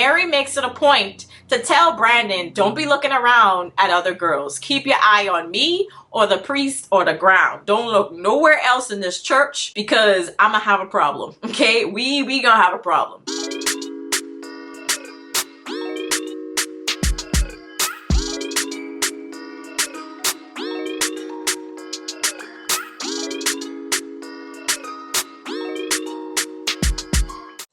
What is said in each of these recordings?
Mary makes it a point to tell Brandon, don't be looking around at other girls. Keep your eye on me or the priest or the ground. Don't look nowhere else in this church because I'm gonna have a problem. Okay, we gonna have a problem.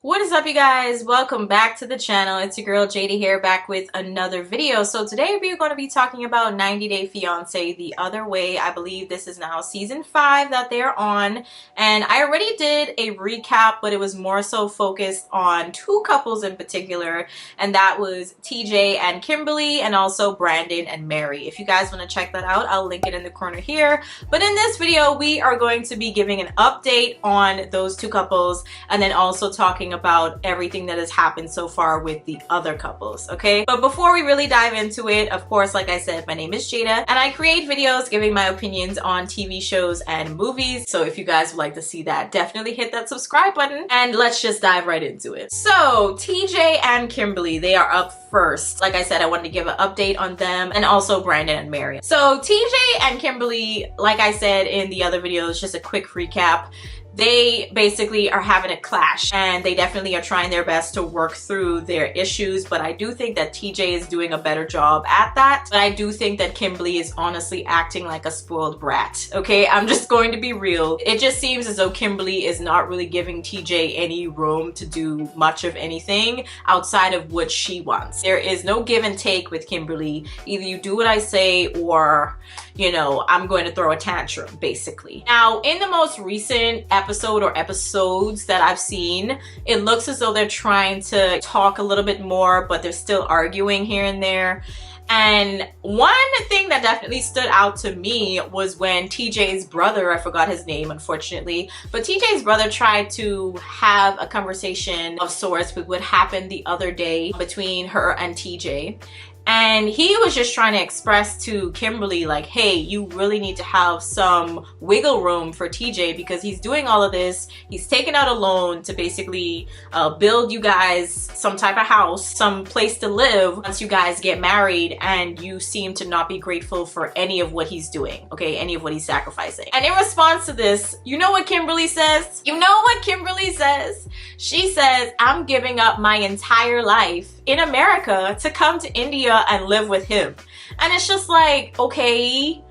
What is up, you guys? Welcome back to the channel. It's your girl JD here, back with another video. So today we're going to be talking about 90 Day Fiance the other way. I believe this is now season 5 that they're on, and I already did a recap, but it was more so focused on 2 couples in particular, and that was TJ and Kimberly, and also Brandon and Mary. If you guys want to check that out, I'll link it in the corner here. But in this video, we are going to be giving an update on those 2 couples, and then also talking about everything that has happened so far with the other couples, okay? But before we really dive into it, of course, like I said, my name is Jada, and I create videos giving my opinions on TV shows and movies. So if you guys would like to see that, definitely hit that subscribe button, and let's just dive right into it. So TJ and Kimberly, they are up first. Like I said, I wanted to give an update on them, and also Brandon and Mary. So TJ and Kimberly, like I said in the other videos, just a quick recap, they basically are having a clash, and they definitely are trying their best to work through their issues, but I do think that TJ is doing a better job at that. But I do think that Kimberly is honestly acting like a spoiled brat, okay? I'm just going to be real. It just seems as though Kimberly is not really giving TJ any room to do much of anything outside of what she wants. There is no give and take with Kimberly. Either you do what I say, or, you know, I'm going to throw a tantrum, basically. Now, in the most recent episode or episodes that I've seen, it looks as though they're trying to talk a little bit more, but they're still arguing here and there. And one thing that definitely stood out to me was when TJ's brother, I forgot his name unfortunately, but TJ's brother tried to have a conversation of sorts with what happened the other day between her and TJ. And he was just trying to express to Kimberly, like, hey, you really need to have some wiggle room for TJ because he's doing all of this. He's taking out a loan to basically build you guys some type of house, some place to live once you guys get married, and you seem to not be grateful for any of what he's doing, okay? Any of what he's sacrificing. And in response to this, you know what Kimberly says? You know what Kimberly says? She says, I'm giving up my entire life in America to come to India and live with him. And it's just like, okay,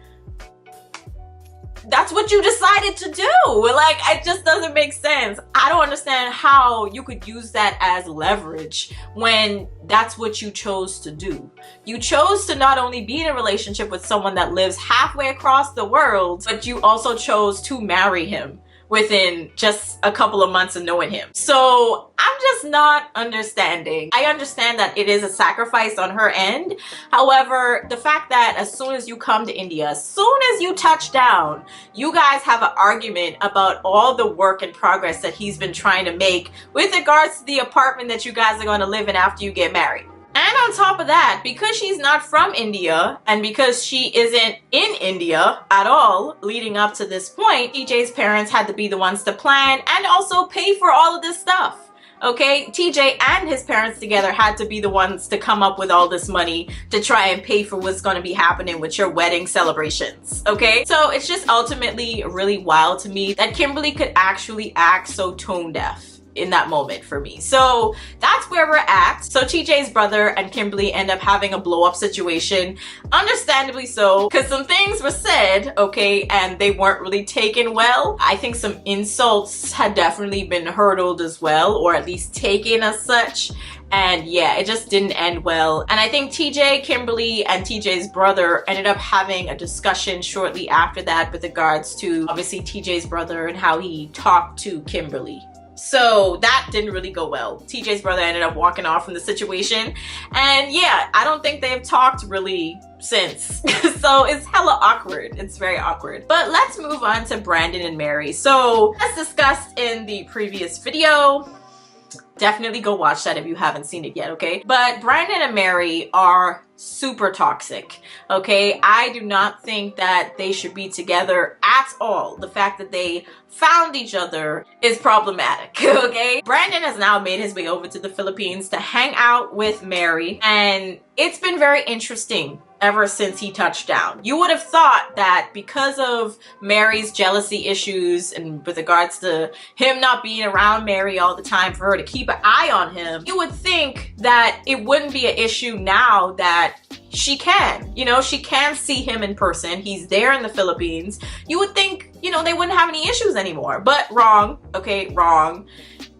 that's what you decided to do. Like, it just doesn't make sense. I don't understand how you could use that as leverage when that's what you chose to do. You chose to not only be in a relationship with someone that lives halfway across the world, but you also chose to marry him within just a couple of months of knowing him. So I'm just not understanding. I understand that it is a sacrifice on her end. However, the fact that as soon as you come to India, as soon as you touch down, you guys have an argument about all the work and progress that he's been trying to make with regards to the apartment that you guys are going to live in after you get married. And on top of that, because she's not from India and because she isn't in India at all leading up to this point, TJ's parents had to be the ones to plan and also pay for all of this stuff. Okay, TJ and his parents together had to be the ones to come up with all this money to try and pay for what's going to be happening with your wedding celebrations. Okay, so it's just ultimately really wild to me that Kimberly could actually act so tone deaf in that moment for me. So that's where we're at. So TJ's brother and Kimberly end up having a blow up situation, understandably so, because some things were said, okay, and they weren't really taken well. I think some insults had definitely been hurdled as well, or at least taken as such. And yeah, it just didn't end well. And I think TJ, Kimberly, and TJ's brother ended up having a discussion shortly after that with regards to obviously TJ's brother and how he talked to Kimberly. So that didn't really go well. TJ's brother ended up walking off from the situation. And yeah, I don't think they've talked really since. So it's hella awkward. It's very awkward. But let's move on to Brandon and Mary. So as discussed in the previous video, Definitely go watch that if you haven't seen it yet, okay? But Brandon and Mary are super toxic, okay? I do not think that they should be together at all. The fact that they found each other is problematic, okay? Brandon has now made his way over to the Philippines to hang out with Mary, and it's been very interesting ever since he touched down. You would have thought that because of Mary's jealousy issues and with regards to him not being around Mary all the time for her to keep an eye on him, you would think that it wouldn't be an issue now that she can. You know, she can see him in person. He's there in the Philippines. You would think, you know, they wouldn't have any issues anymore. But wrong, okay, wrong.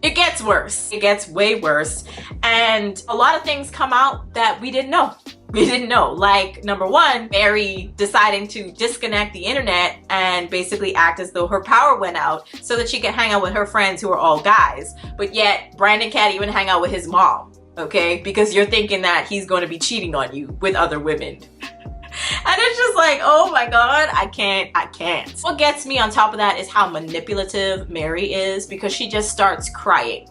It gets worse. It gets way worse. And a lot of things come out that we didn't know. We didn't know. Like, number one, Mary deciding to disconnect the internet and basically act as though her power went out so that she could hang out with her friends who are all guys. But yet, Brandon can't even hang out with his mom, okay? Because you're thinking that he's going to be cheating on you with other women. And it's just like, oh my God, I can't. What gets me on top of that is how manipulative Mary is, because she just starts crying.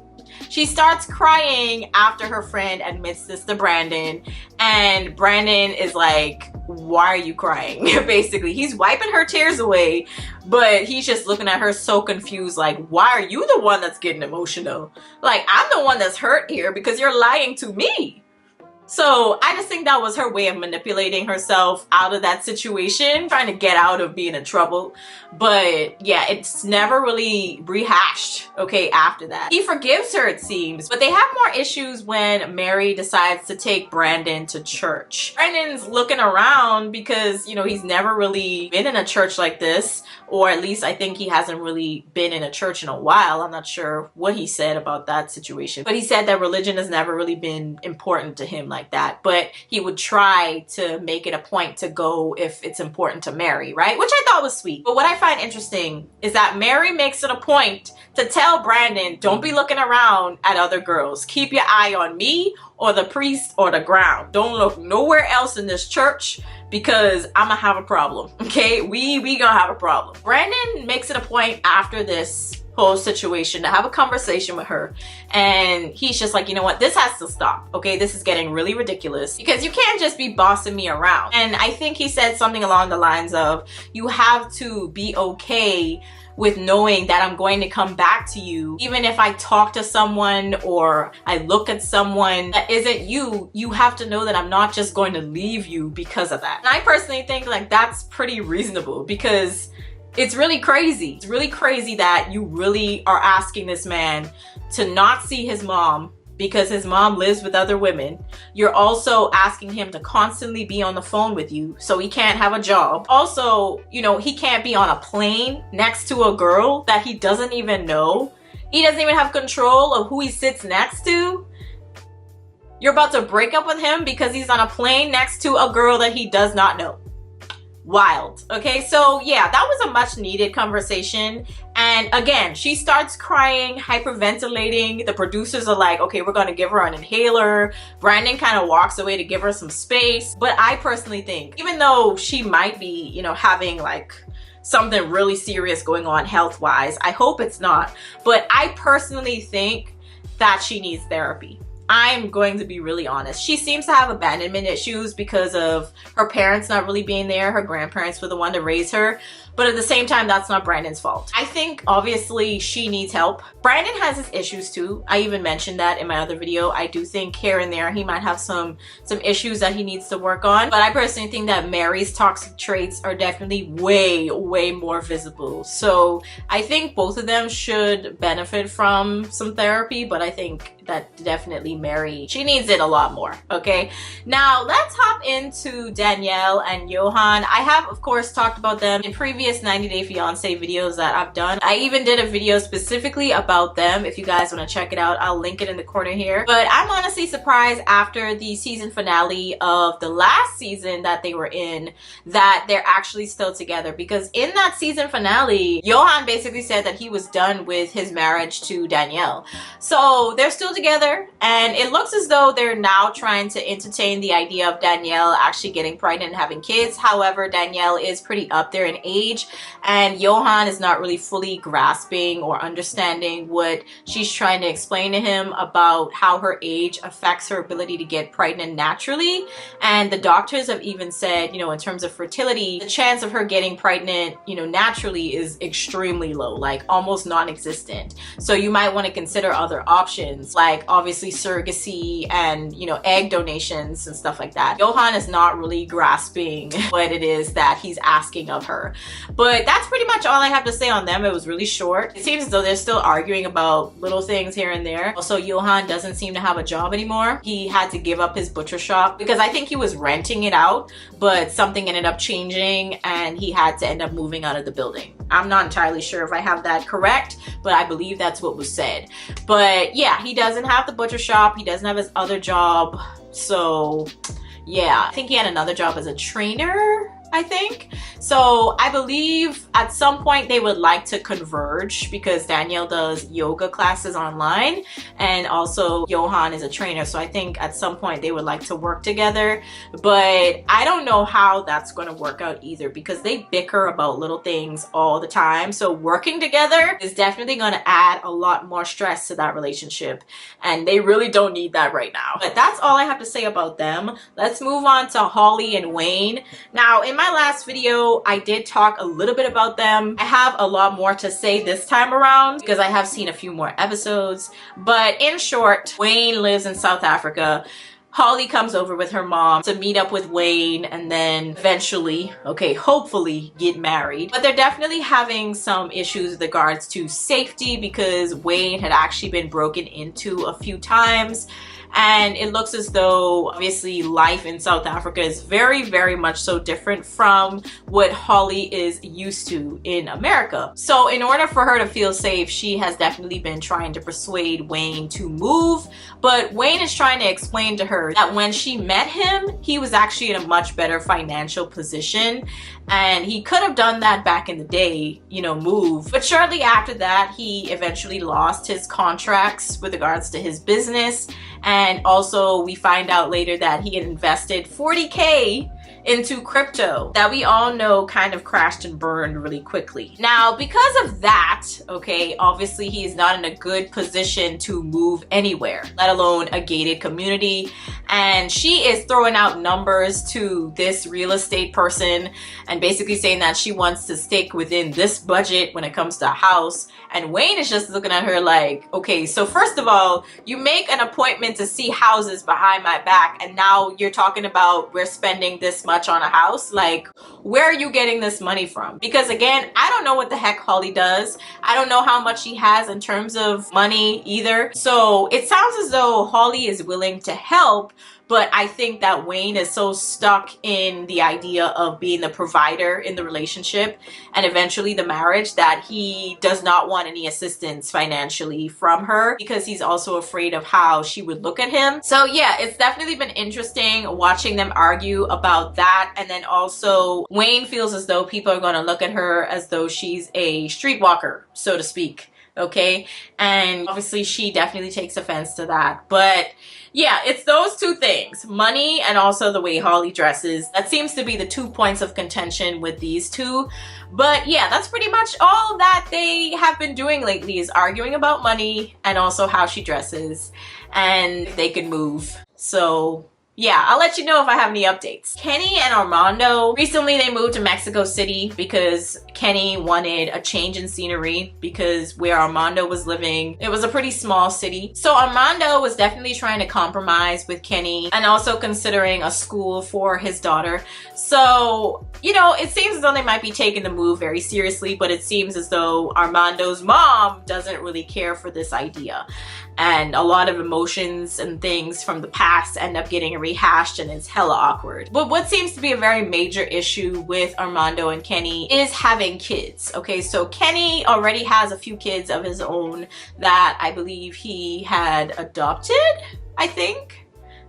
She starts crying after her friend admits this to Brandon, and Brandon is like, why are you crying? Basically, he's wiping her tears away, but he's just looking at her so confused, like, why are you the one that's getting emotional? Like, I'm the one that's hurt here because you're lying to me. So I just think that was her way of manipulating herself out of that situation, trying to get out of being in trouble. But yeah, it's never really rehashed, okay, after that. He forgives her, it seems, but they have more issues when Mary decides to take Brandon to church. Brandon's looking around because, you know, he's never really been in a church like this, or at least I think he hasn't really been in a church in a while. I'm not sure what he said about that situation, but he said that religion has never really been important to him like that, but he would try to make it a point to go if it's important to Mary, right? Which I thought was sweet. But what I find interesting is that Mary makes it a point to tell Brandon, don't be looking around at other girls. Keep your eye on me or the priest or the ground. Don't look nowhere else in this church because I'm gonna have a problem, okay? We gonna have a problem. Brandon makes it a point after this whole situation to have a conversation with her, and he's just like, you know what, this has to stop, okay? This is getting really ridiculous because you can't just be bossing me around. And I think he said something along the lines of, you have to be okay with knowing that I'm going to come back to you. Even if I talk to someone or I look at someone that isn't you, you have to know that I'm not just going to leave you because of that. And I personally think like that's pretty reasonable, because it's really crazy. It's really crazy that you really are asking this man to not see his mom because his mom lives with other women. You're also asking him to constantly be on the phone with you so he can't have a job. Also, you know, he can't be on a plane next to a girl that he doesn't even know. He doesn't even have control of who he sits next to. You're about to break up with him because he's on a plane next to a girl that he does not know. Wild. Okay, so yeah, that was a much needed conversation. And again, she starts crying, hyperventilating. The producers are like, okay, we're gonna give her an inhaler. Brandon kind of walks away to give her some space. But I personally think, even though she might be, you know, having like something really serious going on health-wise, I hope it's not, but I personally think that she needs therapy. I'm going to be really honest. She seems to have abandonment issues because of her parents not really being there. Her grandparents were the one to raise her. But at the same time, that's not Brandon's fault. I think obviously she needs help. Brandon has his issues too. I even mentioned that in my other video. I do think here and there he might have some issues that he needs to work on. But I personally think that Mary's toxic traits are definitely way more visible. So I think both of them should benefit from some therapy, but I think that definitely Mary, she needs it a lot more, okay? Now let's hop into Danielle and Johan. I have of course talked about them in previous 90 Day Fiance videos that I've done. I even did a video specifically about them. If you guys want to check it out, I'll link it in the corner here. But I'm honestly surprised after the season finale of the last season that they were in that they're actually still together, because in that season finale, Johan basically said that he was done with his marriage to Danielle. So they're still together, and it looks as though they're now trying to entertain the idea of Danielle actually getting pregnant and having kids. However, Danielle is pretty up there in age, age, and Johan is not really fully grasping or understanding what she's trying to explain to him about how her age affects her ability to get pregnant naturally. And the doctors have even said, you know, in terms of fertility, the chance of her getting pregnant, you know, naturally is extremely low, like almost non-existent. So you might want to consider other options, like obviously surrogacy and, you know, egg donations and stuff like that. Johan is not really grasping what it is that he's asking of her. But that's pretty much all I have to say on them. It was really short. It seems as though they're still arguing about little things here and there. Also, Johan doesn't seem to have a job anymore. He had to give up his butcher shop because I think he was renting it out, but something ended up changing and he had to end up moving out of the building. I'm not entirely sure if I have that correct, but I believe that's what was said. But yeah, he doesn't have the butcher shop. He doesn't have his other job. So yeah, I think he had another job as a trainer, I think. So I believe at some point they would like to converge because Danielle does yoga classes online and also Johan is a trainer. So I think at some point they would like to work together, but I don't know how that's going to work out either because they bicker about little things all the time. So working together is definitely going to add a lot more stress to that relationship and they really don't need that right now. But that's all I have to say about them. Let's move on to Holly and Wayne. Now, in my last video, I did talk a little bit about them. I have a lot more to say this time around because I have seen a few more episodes. But in short, Wayne lives in South Africa. Holly comes over with her mom to meet up with Wayne and then eventually, okay, hopefully get married. But they're definitely having some issues with regards to safety because Wayne had actually been broken into a few times. And it looks as though obviously life in South Africa is very, very much so different from what Holly is used to in America. So in order for her to feel safe, she has definitely been trying to persuade Wayne to move. But Wayne is trying to explain to her that when she met him, he was actually in a much better financial position. And he could have done that back in the day, you know, move. But shortly after that, he eventually lost his contracts with regards to his business. And also we find out later that he had invested 40K into crypto that we all know kind of crashed and burned really quickly. Now, because of that, okay, obviously he is not in a good position to move anywhere, let alone a gated community. And she is throwing out numbers to this real estate person and basically saying that she wants to stick within this budget when it comes to a house. And Wayne is just looking at her like, okay, so first of all, you make an appointment to see houses behind my back and now you're talking about we're spending this much on a house. Like, where are you getting this money from? Because again, I don't know what the heck Holly does. I don't know how much she has in terms of money either. So it sounds as though Holly is willing to help, but I think that Wayne is so stuck in the idea of being the provider in the relationship and eventually the marriage that he does not want any assistance financially from her because he's also afraid of how she would look at him. So yeah, it's definitely been interesting watching them argue about that. And then also Wayne feels as though people are going to look at her as though she's a streetwalker, so to speak. Okay, and obviously she definitely takes offense to that. But yeah, it's those two things, money and also the way Holly dresses. That seems to be the 2 points of contention with these two. But yeah, that's pretty much all that they have been doing lately, is arguing about money and also how she dresses and if they can move. So yeah, I'll let you know if I have any updates. Kenny and Armando, recently they moved to Mexico City because Kenny wanted a change in scenery because where Armando was living, it was a pretty small city. So Armando was definitely trying to compromise with Kenny and also considering a school for his daughter. So, you know, it seems as though they might be taking the move very seriously, but it seems as though Armando's mom doesn't really care for this idea. And a lot of emotions and things from the past end up getting rehashed and it's hella awkward. But what seems to be a very major issue with Armando and Kenny is having kids. Okay, so Kenny already has a few kids of his own that I believe he had adopted, I think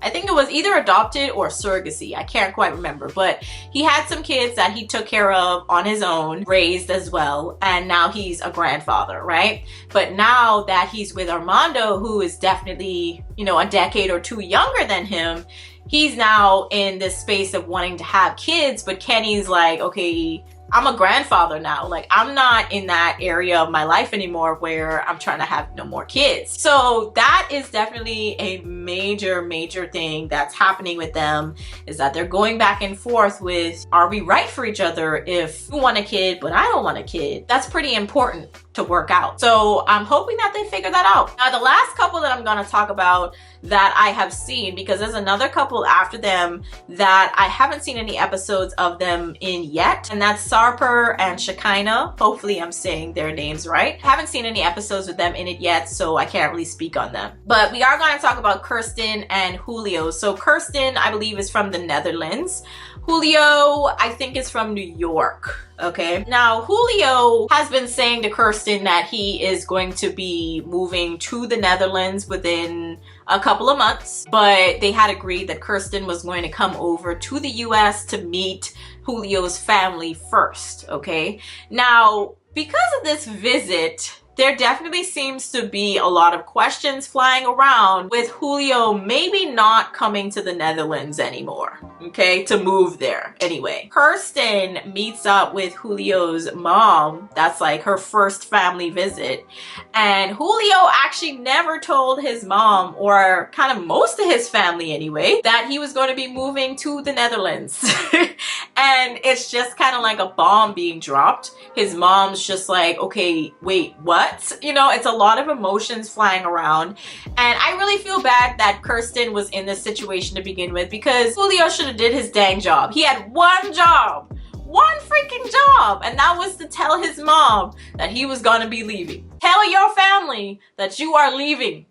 it was either adopted or surrogacy. I can't quite remember, but he had some kids that he took care of on his own, raised as well, and now he's a grandfather, right? But now that he's with Armando, who is definitely, you know, a decade or two younger than him, he's now in this space of wanting to have kids, but Kenny's like, okay, I'm a grandfather now. Like, I'm not in that area of my life anymore where I'm trying to have no more kids. So that is definitely a major thing that's happening with them, is that they're going back and forth with, are we right for each other if you want a kid but I don't want a kid? That's pretty important to work out. So I'm hoping that they figure that out. Now, the last couple that I'm going to talk about that I have seen, because there's another couple after them that I haven't seen any episodes of them in yet, and that's Sarper and Shekinah. Hopefully I'm saying their names right. I haven't seen any episodes with them in it yet, so I can't really speak on them. But we are going to talk about Kirsten and Julio. So Kirsten, I believe, is from the Netherlands. Julio, I think, is from New York. Okay. Now, Julio has been saying to Kirsten that he is going to be moving to the Netherlands within a couple of months, but they had agreed that Kirsten was going to come over to the US to meet Julio's family first. Okay. Now, because of this visit, there definitely seems to be a lot of questions flying around with Julio maybe not coming to the Netherlands anymore, okay, to move there. Anyway, Kirsten meets up with Julio's mom. That's like her first family visit. And Julio actually never told his mom, or kind of most of his family anyway, that he was going to be moving to the Netherlands. And it's just kind of like a bomb being dropped. His mom's just like, okay, wait, what? You know, it's a lot of emotions flying around. And I really feel bad that Kirsten was in this situation to begin with, because Julio should have did his dang job. He had one job, one freaking job, and that was to tell his mom that he was gonna be leaving. Tell your family that you are leaving.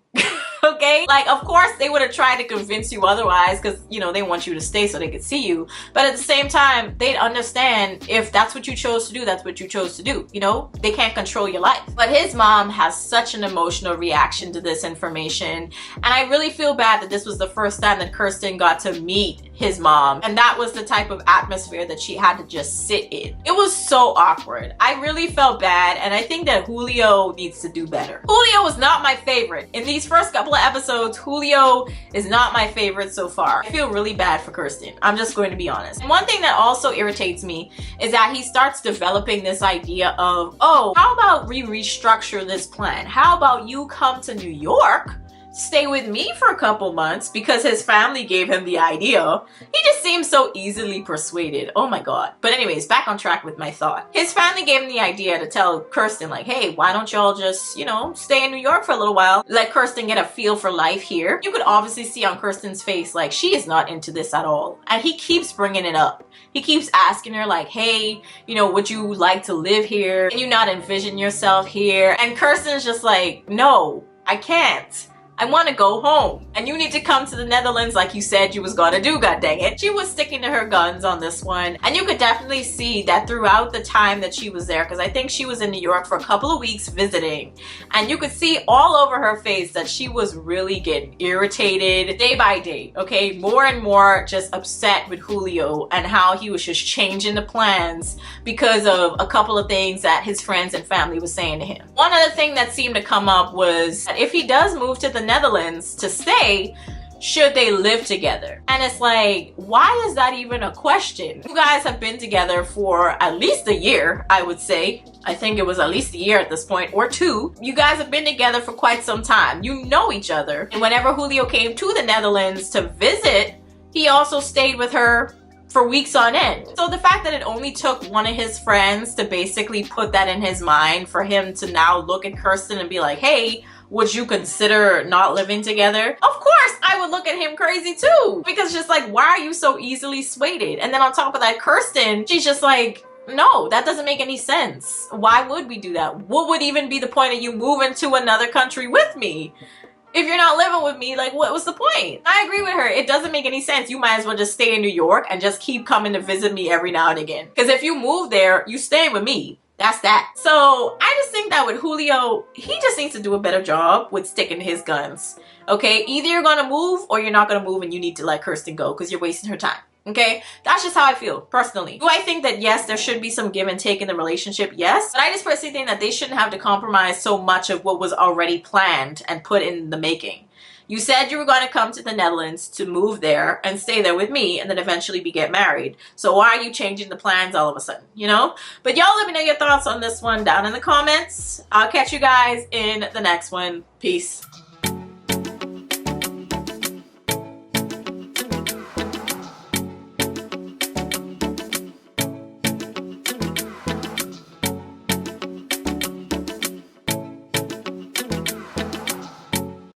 Okay, like, of course they would have tried to convince you otherwise, because, you know, they want you to stay so they could see you, but at the same time they'd understand if that's what you chose to do, that's what you chose to do. You know, they can't control your life. But his mom has such an emotional reaction to this information, and I really feel bad that this was the first time that Kirsten got to meet his mom, and that was the type of atmosphere that she had to just sit in. It was so awkward. I really felt bad, and I think that Julio needs to do better. Julio was not my favorite. In these first couple of episodes, Julio is not my favorite so far. I feel really bad for Kirsten. I'm just going to be honest. And one thing that also irritates me is that he starts developing this idea of, oh, how about we restructure this plan? How about you come to New York, stay with me for a couple months, because his family gave him the idea. He just seems so easily persuaded. Oh my God. But anyways, back on track with my thought. His family gave him the idea to tell Kirsten, like, hey, why don't y'all just, you know, stay in New York for a little while, let Kirsten get a feel for life here. You could obviously see on Kirsten's face, like, she is not into this at all. And he keeps bringing it up. He keeps asking her, like, hey, you know, would you like to live here? Can you not envision yourself here? And Kirsten's just like, no, I can't. I want to go home, and you need to come to the Netherlands like you said you was gonna do, god dang it. She was sticking to her guns on this one, and you could definitely see that throughout the time that she was there, because I think she was in New York for a couple of weeks visiting, and you could see all over her face that she was really getting irritated day by day, okay? More and more just upset with Julio and how he was just changing the plans because of a couple of things that his friends and family was saying to him. One other thing that seemed to come up was that if he does move to the Netherlands to stay, should they live together? And it's like, why is that even a question? You guys have been together for at least a year, I would say. I think it was at least a year at this point, or two. You guys have been together for quite some time. You know each other. And whenever Julio came to the Netherlands to visit, he also stayed with her for weeks on end. So the fact that it only took one of his friends to basically put that in his mind for him to now look at Kirsten and be like, hey, would you consider not living together? Of course I would look at him crazy too, because just like, why are you so easily swayed? And then on top of that, Kirsten, she's just like, no, that doesn't make any sense. Why would we do that? What would even be the point of you moving to another country with me? If you're not living with me, like, what was the point? I agree with her. It doesn't make any sense. You might as well just stay in New York and just keep coming to visit me every now and again. Because if you move there, you stay with me. That's that. So I just think that with Julio, he just needs to do a better job with sticking to his guns. Okay, either you're gonna move or you're not gonna move, and you need to let Kirsten go because you're wasting her time. Okay, that's just how I feel personally. Do I think that yes, there should be some give and take in the relationship? Yes, but I just personally think that they shouldn't have to compromise so much of what was already planned and put in the making. You said you were going to come to the Netherlands to move there and stay there with me and then eventually we get married. So why are you changing the plans all of a sudden, you know? But y'all let me know your thoughts on this one down in the comments. I'll catch you guys in the next one. Peace.